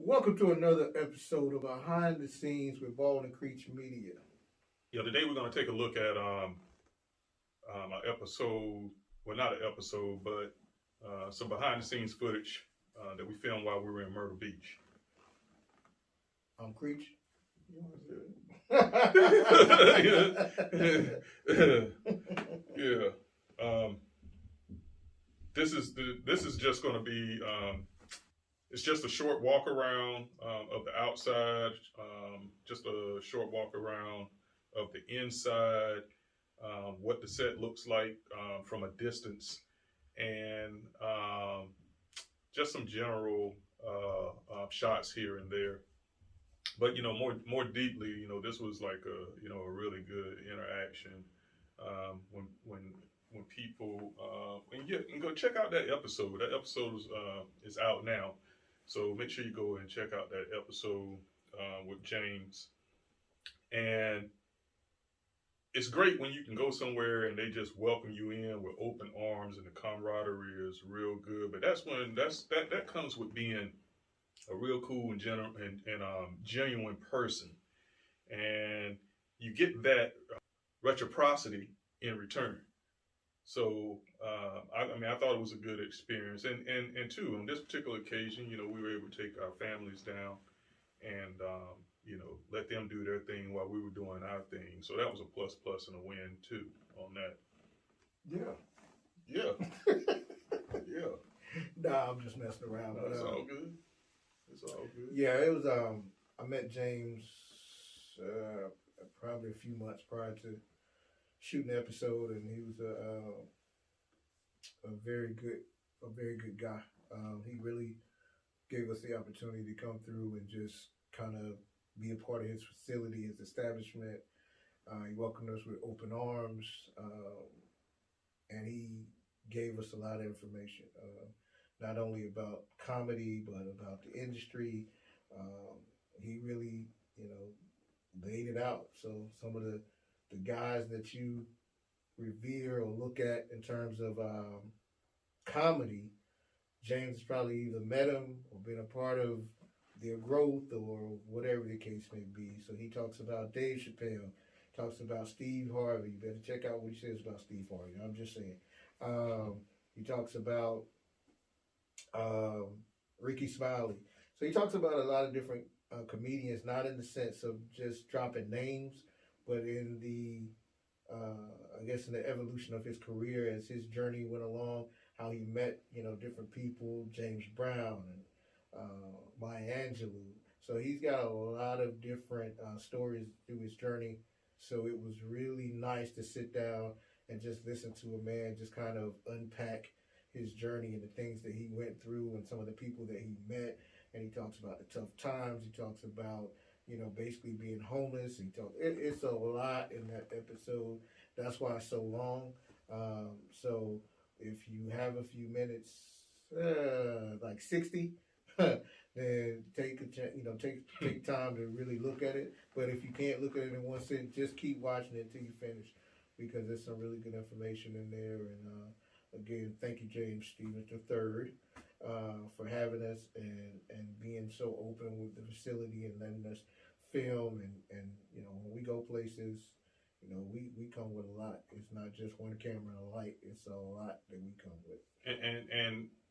Welcome to another episode of Behind the Scenes with BaldwinCreech Media. Yeah, today we're going to take a look at an episode, well, not an episode, but some behind the scenes footage that we filmed while we were in Myrtle Beach. I'm Creech. You yeah. This is just going to be it's just a short walk around of the outside, just a short walk around of the inside, what the set looks like from a distance, and just some general shots here and there. But more deeply, this was like a really good interaction when people and go check out that episode. That episode is out now, so make sure you go and check out that episode with James. And it's great when you can go somewhere and they just welcome you in with open arms, and the camaraderie is real good. But that comes with being a real cool and genuine person, and you get that reciprocity in return. So I thought it was a good experience, and too on this particular occasion, we were able to take our families down and let them do their thing while we were doing our thing. So that was a plus and a win too on that. Yeah. Yeah. Nah, I'm just messing around. No, it's all good. It's all good. Yeah, it was. I met James probably a few months prior to shooting the episode, and he was a very good guy. He really gave us the opportunity to come through and just kind of be a part of his facility, his establishment. He welcomed us with open arms, and he gave us a lot of information, not only about comedy, but about the industry. He really, laid it out. So some of the guys that you revere or look at in terms of comedy, James has probably either met him or been a part of their growth or whatever the case may be. So he talks about Dave Chappelle, talks about Steve Harvey. You better check out what he says about Steve Harvey. I'm just saying. He talks about Ricky Smiley. So he talks about a lot of different comedians, not in the sense of just dropping names, but in the, in the evolution of his career as his journey went along, how he met, different people, James Brown and Maya Angelou. So he's got a lot of different stories through his journey. So it was really nice to sit down and just listen to a man just kind of unpack his journey and the things that he went through and some of the people that he met. And he talks about the tough times. He talks about, basically being homeless. It's a lot in that episode. That's why it's so long. So if you have a few minutes, like 60, then take time to really look at it. But if you can't look at it in one sitting, just keep watching it until you finish, because there's some really good information in there. And again, thank you, James Stevens III, for having us and being so open with the facility and letting us film. And when we go places, we come with a lot. It's not just one camera and a light. It's a lot that we come with.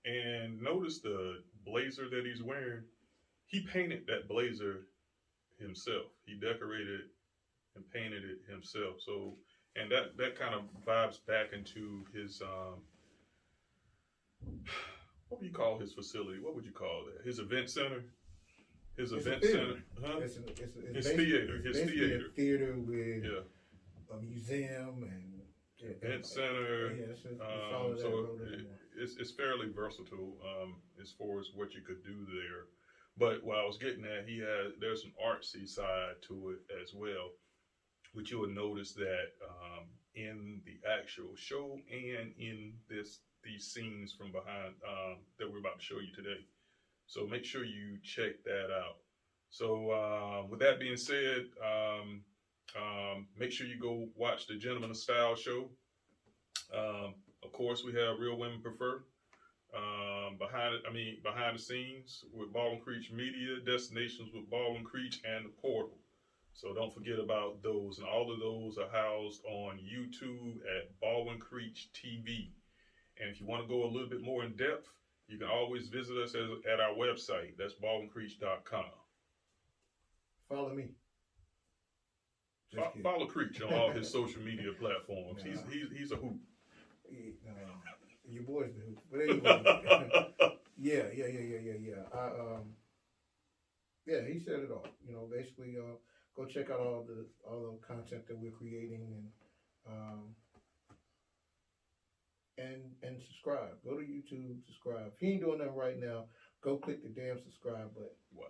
And notice the blazer that he's wearing. He painted that blazer himself. He decorated and painted it himself. So, and that kind of vibes back into his what would you call his facility? What would you call that? His event center? His event center? Huh? It's his theater. His theater. A theater with a museum and event center. So it's fairly versatile as far as what you could do there. But what I was getting at, there's an artsy side to it as well, which you would notice that in the actual show and in these scenes from behind that we're about to show you today. So make sure you check that out. So with that being said, make sure you go watch the Gentleman of Style show. Of course, we have Real Women Prefer. behind the scenes with BaldwinCreech Media, Destinations with BaldwinCreech, and the Portal. So don't forget about those, and all of those are housed on YouTube at BaldwinCreech TV. And if you want to go a little bit more in depth, you can always visit us at our website. That's BaldwinCreech.com. Follow me. Follow Creech on all his social media platforms. He's a hoop. Your boy's the hoop. But anyway, yeah. He said it all. Basically, go check out all the content that we're creating and subscribe. Go to YouTube, subscribe. If he ain't doing that right now, go click the damn subscribe button. Wow.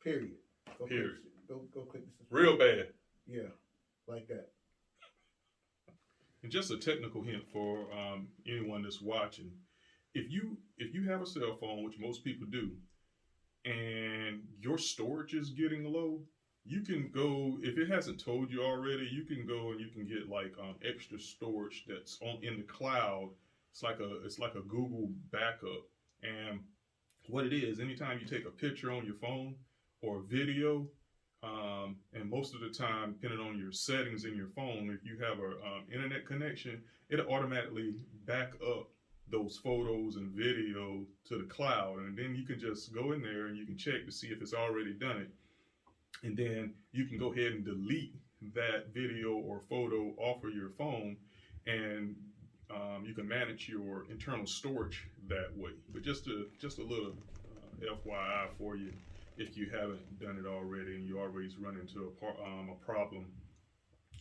Period. Period. Go click the subscribe. Real bad. Yeah, like that. And just a technical hint for anyone that's watching: if you have a cell phone, which most people do, and your storage is getting low, you can go, if it hasn't told you already, you can go and you can get like extra storage that's in the cloud. It's like a Google backup, and what it is, anytime you take a picture on your phone or a video. And most of the time, depending on your settings in your phone, if you have a internet connection, it'll automatically back up those photos and video to the cloud. And then you can just go in there and you can check to see if it's already done it. And then you can go ahead and delete that video or photo off of your phone, and you can manage your internal storage that way. But just a little FYI for you. If you haven't done it already and you always run into a problem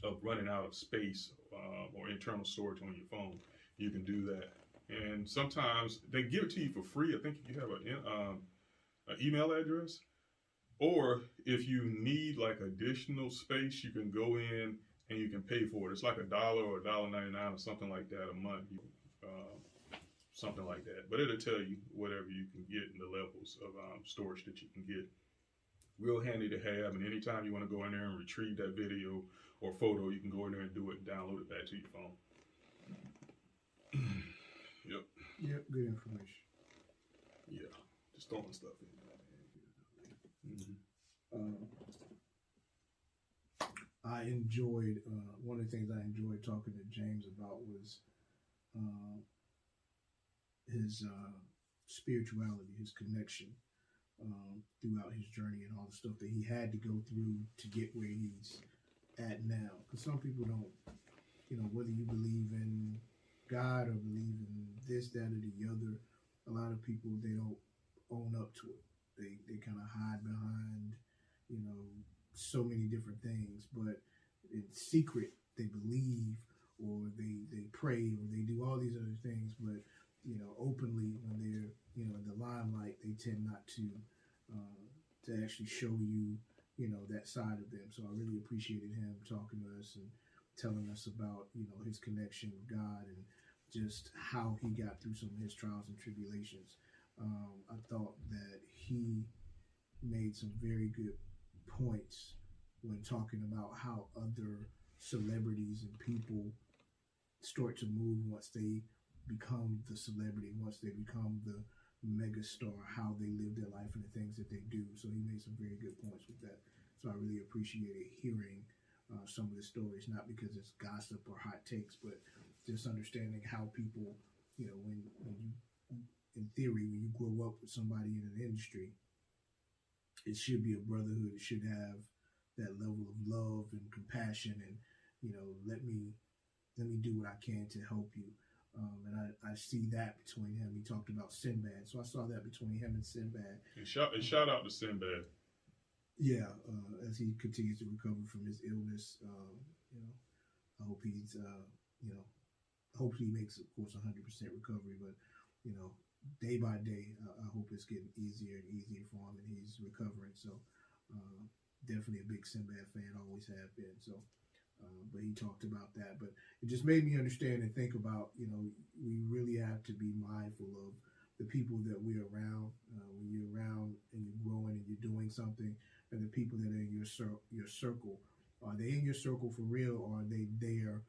of running out of space or internal storage on your phone, you can do that. And sometimes they give it to you for free. I think if you have an email address, or if you need like additional space, you can go in and you can pay for it. It's like $1 or $1.99 or something like that a month. Something like that, but it'll tell you whatever you can get in the levels of storage that you can get. Real handy to have, and anytime you want to go in there and retrieve that video or photo, you can go in there and do it and download it back to your phone. Yep, good information. Yeah, just throwing stuff in. I enjoyed, one of the things I enjoyed talking to James about was his spirituality, his connection throughout his journey, and all the stuff that he had to go through to get where he's at now. Because some people don't, whether you believe in God or believe in this, that, or the other, a lot of people, they don't own up to it. They kind of hide behind, so many different things, but in secret they believe, or they pray, or they do all these other things, but openly, when they're, in the limelight, they tend not to actually show you, that side of them. So I really appreciated him talking to us and telling us about, his connection with God and just how he got through some of his trials and tribulations. I thought that he made some very good points when talking about how other celebrities and people start to move once they become the celebrity, once they become the mega star, how they live their life and the things that they do. So he made some very good points with that. So I really appreciated hearing some of the stories, not because it's gossip or hot takes, but just understanding how people, when you, in theory, when you grow up with somebody in an industry, it should be a brotherhood. It should have that level of love and compassion, and let me do what I can to help you. And I see that between him. He talked about Sinbad, so I saw that between him and Sinbad. And shout out to Sinbad. Yeah, as he continues to recover from his illness, I hope he's, hopefully he makes, of course, 100% recovery. But day by day, I hope it's getting easier and easier for him, and he's recovering. So definitely a big Sinbad fan, always have been. So. But he talked about that. But it just made me understand and think about, we really have to be mindful of the people that we're around. When you're around and you're growing and you're doing something, and the people that are in your circle, are they in your circle for real, or are they there,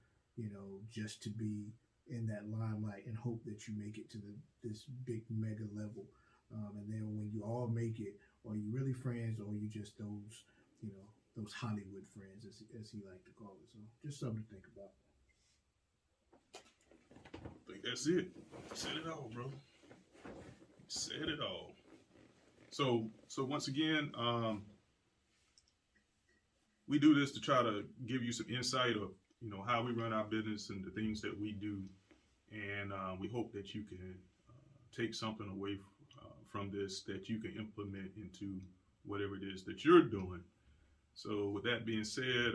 just to be in that limelight and hope that you make it to this big mega level. And then when you all make it, are you really friends, or are you just those, those Hollywood friends, as he liked to call it? So just something to think about. I think that's it. Said it all, bro. Said it all. So once again, we do this to try to give you some insight of, how we run our business and the things that we do. And we hope that you can take something away from this that you can implement into whatever it is that you're doing. So with that being said,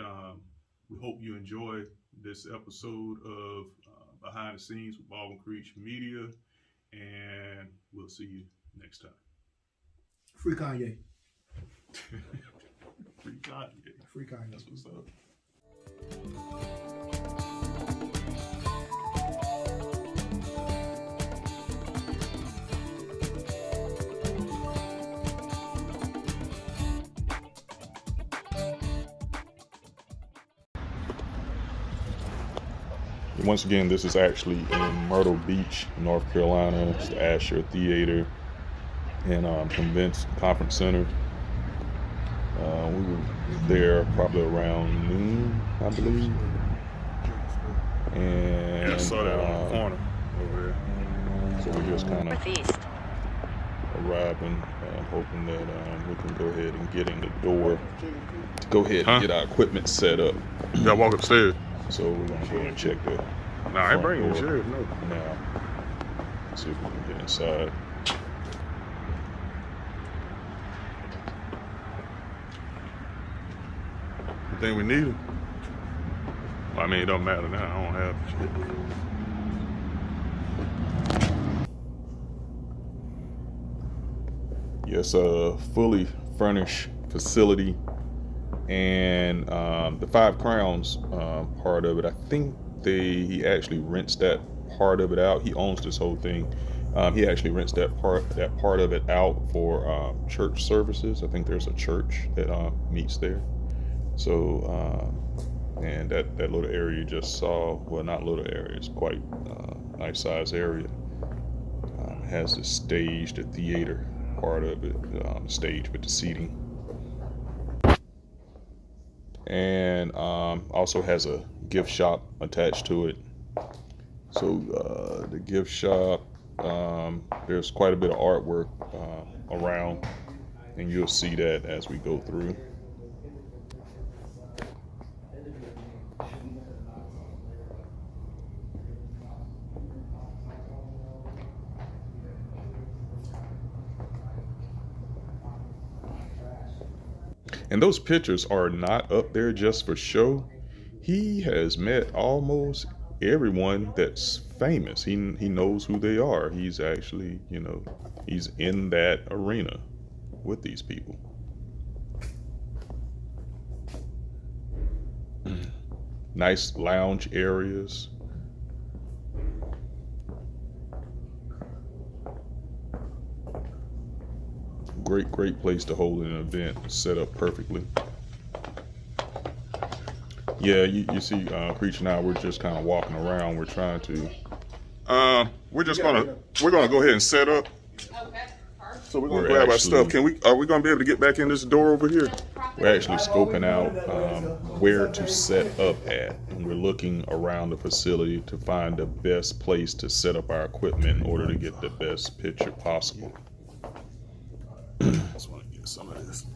we hope you enjoy this episode of Behind the Scenes with BaldwinCreech Media, and we'll see you next time. Free Kanye. Free Kanye. Free Kanye. That's what's up. Once again, this is actually in Myrtle Beach, North Carolina. It's the Asher Theater and Conference Center. We were there probably around noon, I believe. And I saw that on the corner over there. So we're just kind of arriving, hoping that we can go ahead and get in the door to go ahead and get our equipment set up. You gotta walk upstairs. So we're gonna go and check that. Nah, I ain't bringing the chairs, no. Now, let's see if we can get inside. You think we need them? Well, I mean, it don't matter now. I don't have shit. Yes, a fully furnished facility. And the Five Crowns part of it, I think he actually rents that part of it out. He owns this whole thing. He actually rents that part of it out for church services. I think there's a church that meets there. So and that little area you just saw, well, not little area, it's quite a nice size area. Has the stage, the theater part of it, stage with the seating. And also has a gift shop attached to it. So the gift shop, there's quite a bit of artwork around, and you'll see that as we go through. And those pictures are not up there just for show. He has met almost everyone that's famous. He knows who they are. He's actually, he's in that arena with these people. Nice lounge areas. Great place to hold an event, set up perfectly. Yeah, you see, Creech and I, we're just kind of walking around. We're trying to, we're gonna go ahead and set up. Okay. So we're gonna grab our stuff. Are we gonna be able to get back in this door over here? We're actually scoping out where to set up at, and we're looking around the facility to find the best place to set up our equipment in order to get the best picture possible. Just want to get some of this.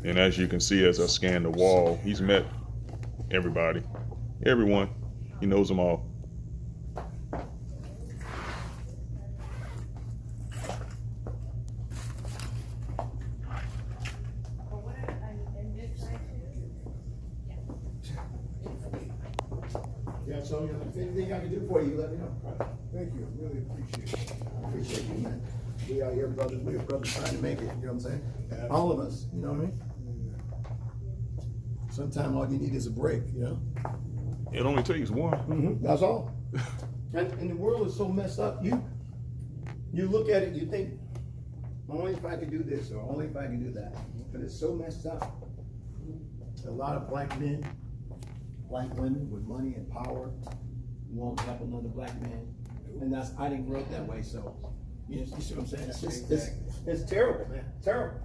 And as you can see, as I scan the wall, he's met everyone. He knows them all. Yeah, so if anything I can do for you, let me know. Thank you. I really appreciate it. I appreciate you, man. We are your brothers. We're brothers trying to make it. You know what I'm saying? All of us. You know what I mean? Sometimes all you need is a break, It only takes one. Mm-hmm. That's all. And the world is so messed up. You look at it, you think, only if I could do this or only if I could do that. But it's so messed up. A lot of black men black women with money and power won't help another black man. And I didn't grow up that way, so you see what I'm saying? It's just, it's terrible, man, terrible.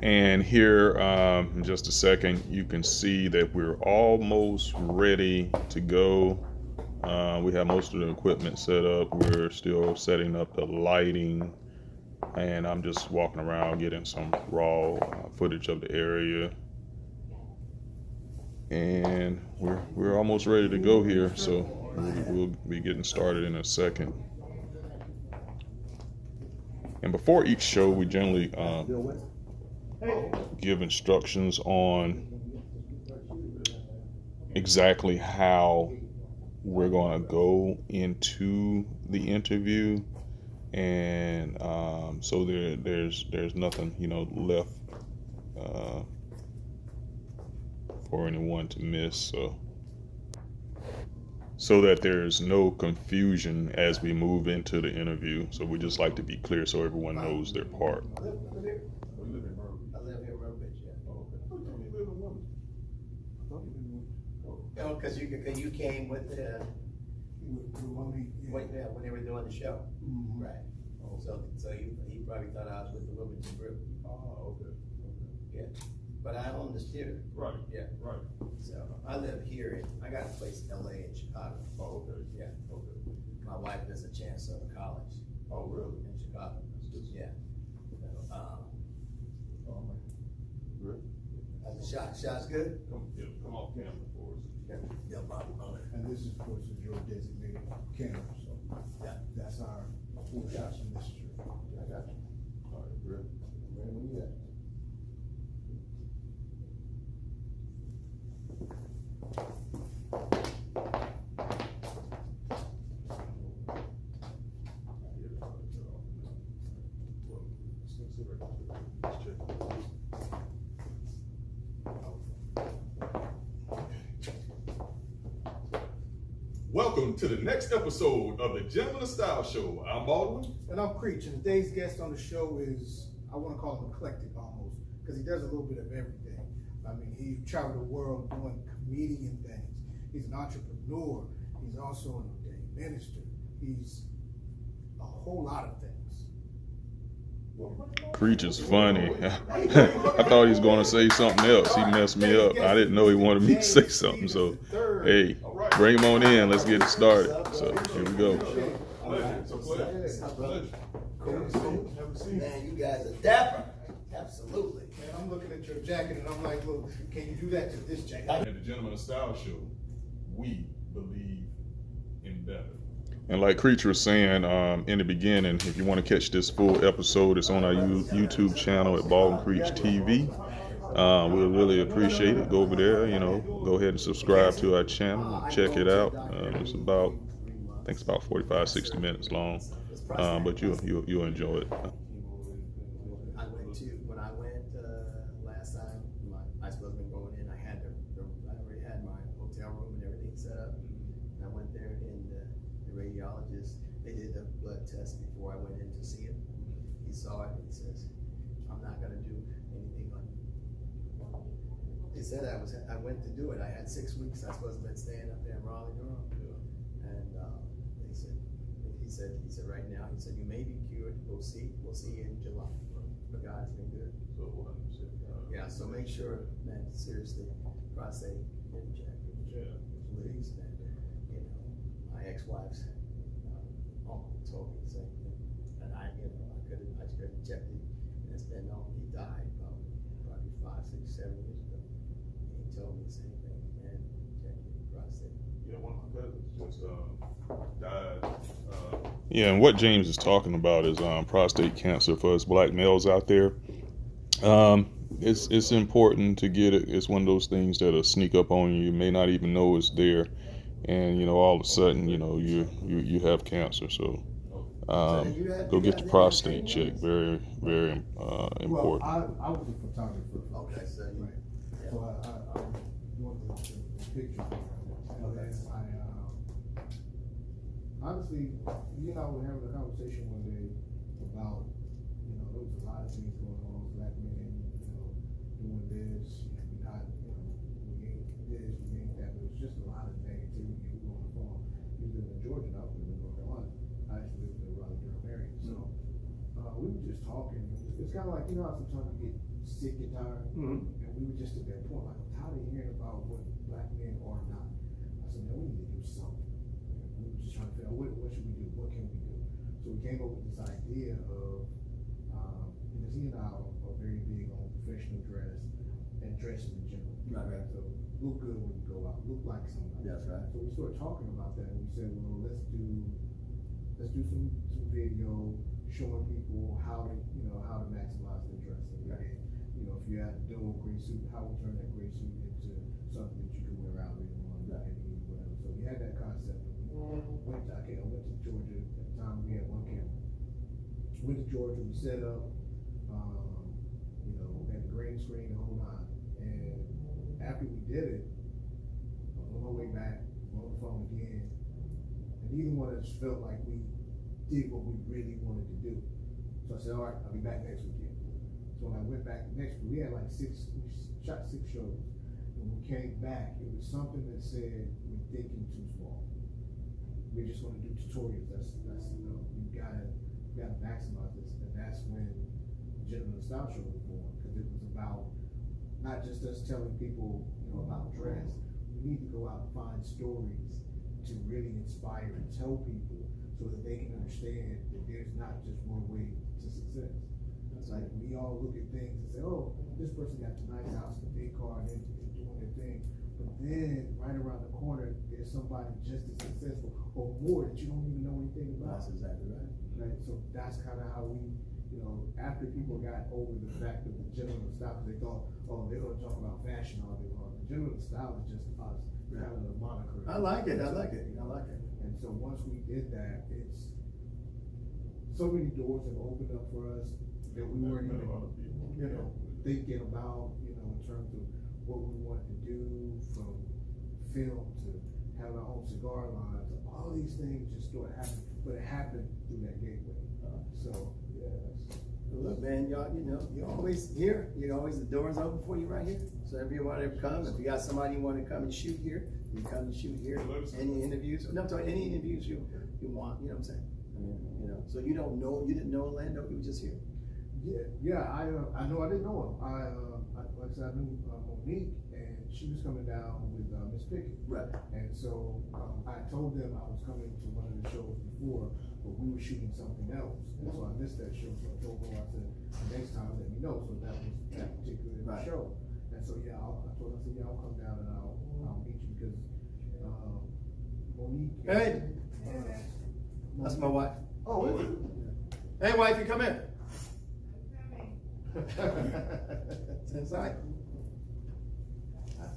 And here, in just a second, you can see that we're almost ready to go. We have most of the equipment set up. We're still setting up the lighting, and I'm just walking around getting some raw footage of the area. And we're almost ready to go here, so we'll be getting started in a second. And before each show, we generally give instructions on exactly how we're going to go into the interview, and so there's nothing left for anyone to miss, so that there's no confusion as we move into the interview. So we just like to be clear so everyone knows their part. Oh, because you came with the when they were doing the show, right? So he probably thought I was with the Wilmington group. Oh, okay. Yeah, but I own this theater. Right. Yeah. Right. So I live here. I got a place in LA and Chicago. Oh, okay. Yeah. Okay. My wife is a chancellor of college. Oh, really? In Chicago. Yeah. Oh, man. Good. Shot's good. Come off camera for us. Yeah, Bob. And this, of course, is your designated camera, so Yeah. that's our 4 shots from this trip. I got you. All right, good. Where were you at? Welcome to the next episode of the Gentleman of Style Show. I'm Baldwin. And I'm Creech, and today's guest on the show is, I want to call him eclectic almost, because he does a little bit of everything. I mean, he traveled the world doing comedian things. He's an entrepreneur. He's also an ordained minister. He's a whole lot of things. Creech is funny. I thought he was going to say something else. He messed me up. I didn't know he wanted me to say something. So, hey, bring him on in. Let's get it started. So, here we go. Man, you guys are dapper. Absolutely. Man, I'm looking at your jacket, and I'm like, look, can you do that to this jacket? At the Gentleman of Style Show, we believe in better. And like Creech was saying in the beginning, if you want to catch this full episode, it's on our YouTube channel at BaldwinCreech TV. We'll really appreciate it. Go over there, go ahead and subscribe to our channel. Check it out. It's about, I think it's about 45, 60 minutes long, but you'll enjoy it. When I went last time, I supposed to be going in. I already had my hotel room and everything set up. And I went there. saw it, he says, I'm not gonna do anything on you. He said I went to do it, I had 6 weeks, I was supposed to have been staying up there in Raleigh, Durham. And he said right now, he said, you may be cured, we'll see you in July. But God's been good. So 100%. Yeah, so make sure, man, seriously, prostate, get it checked. Yeah. Please, man. You know, my ex-wife's uncle told me the same thing. And I could have checked it. And it's been he died probably 5, 6, 7 years ago. And he told me the same thing, man, check your prostate. Yeah, one of my cousins just died. Yeah, and what James is talking about is prostate cancer for us black males out there. It's important to get it. It's one of those things that'll sneak up on you. You may not even know it's there, and all of a sudden, you have cancer. So go get your prostate checked. Very, very important. Well, I was a photographer. Okay, so Right. yeah. So I was doing the pictures. Okay. Honestly, we were having a conversation one day about, there was a lot of things going on, black men, doing this, we ain't this, we ain't that, but it was just a lot of negativity. We were on the phone. We live in Georgia, and I was living in North Carolina. I actually lived in the Raleigh, Durham area. So, we were just talking. It's kind of like, how sometimes you get sick and tired, and we were just at that point, like, I'm tired of hearing about what black men are not. I said, man, we need to do something. We were just trying to figure out what should we do, what can we do. So we came up with this idea of, because he and I are very big on professional dress and dressing in general. Right. So look good when you go out, look like somebody. That's right. So we started talking about that, and we said, well, let's do some video showing people how to maximize their dressing. Right. And, if you had a dull gray suit, how to turn that gray suit into something that you can wear out later on. Right. And whatever. So we had that concept. I went to Georgia at the time. We had one camera. Went to Georgia. We set up. We had the green screen, the whole nine. And after we did it, I was on my way back, on the phone again, and neither one of us felt like we did what we really wanted to do. So I said, all right, I'll be back next weekend. So when I went back next week, we had like we shot 6 shows. When we came back, it was something that said, we're thinking too small. We just want to do tutorials. That's we gotta maximize this. And that's when Gentleman Style Show was born, because it was about not just us telling people, about dress. We need to go out and find stories to really inspire and tell people so that they can understand that there's not just one way to success. It's like we all look at things and say, oh, this person got a nice house and a big car and they're doing their thing. But then right around the corner, there's somebody just as successful or more that you don't even know anything about. That's exactly right. Right? So that's kind of how we, after people got over the fact of the gentleman style, they thought, oh, they're going to talk about fashion all day long. The gentleman style is just us, kind of the moniker. I like it. And so once we did that, it's so many doors have opened up for us that we weren't even, thinking about, in terms of what we wanted to do, from film to have our own cigar lines. All these things just started happening, but it happened through that gateway. So yeah. Look, man, you're always here. The door's open for you right here. So if you want to come, if you got somebody you want to come and shoot here, you come and shoot here. Any interviews? No, I'm talking any interviews you want. You know what I'm saying? So you didn't know Orlando. You were just here. Yeah. I didn't know him. Like I said, I knew Monique, and she was coming down with Miss Pickett. Right. And so I told them I was coming to one of the shows before, but we were shooting something else, and so I missed that show. So I told her, I said, next time let me know. So that was that particular show. And so I told her, I said, I'll come down and I'll meet you, because Monique. Hey. That's my wife. Oh, is it? Hey, wife, you come in. That's right.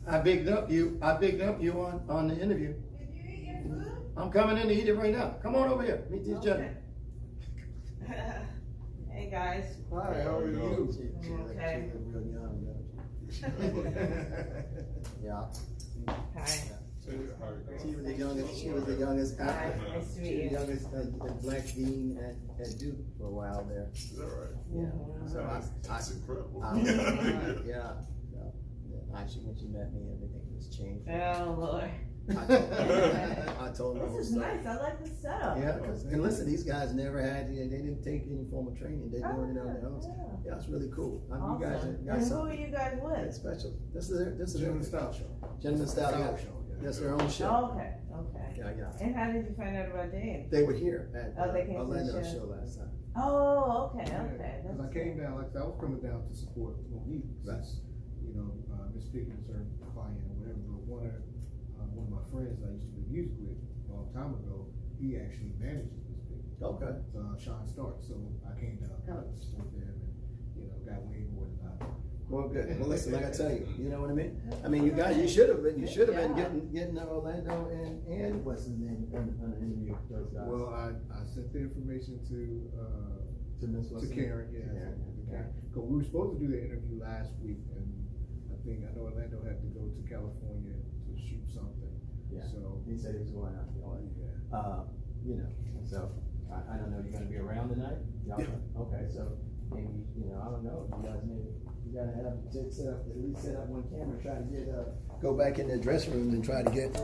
I bigged up you on the interview. Did you eat your food? I'm coming in to eat it right now. Come on over here. Meet these gentlemen. Hey guys. Hi, how are you? Okay. Real young, yeah. Hi. She was the youngest. She was the youngest. Hi, nice to She meet was the you. youngest black dean at Duke for a while there. Is that right? Yeah. Mhm. So That's incredible. I was surprised, yeah. So, yeah. Actually, when she met me, everything was changed. Oh, Lord. I told her. This is nice. I like this setup. Yeah, and listen, these guys never had, they didn't take any form of training. They doing it on their own. Yeah, it's really cool. I mean, you guys Awesome. got And who are something you guys with? special. This is Gentleman Style Show. Gentleman Style Style yeah. Show, yeah. That's their own show. Oh, okay, okay. Yeah. And how did you find out about James? They were here at Oh, they came to the Orlando show. show last time. Oh, okay, okay. Because I That's came good. down, like I said, I was coming down to support Monique, since, Miss Pickens, her client or whatever, but one of my friends I used to do music with a long time ago, he actually manages Miss Pickens. Okay. Sean Stark, so I came down to support them and, got way more than I. Well, good. Well, listen, like I tell you, you know what I mean? I mean, you guys, you should have been Yeah. getting Orlando and what's his name on an interview with those guys. Well, I sent the information to Miss to Wilson? Karen, yeah. Karen, To okay. Karen. 'Cause we were supposed to do the interview last week, and I know Orlando had to go to California to shoot something. Yeah. So, He said he was going out there. yeah. So I don't know. You're gonna be around tonight? Y'all- Okay, so maybe I don't know. You guys you gotta have set up at least set up one camera. Try to get go back in the dressing room and try to get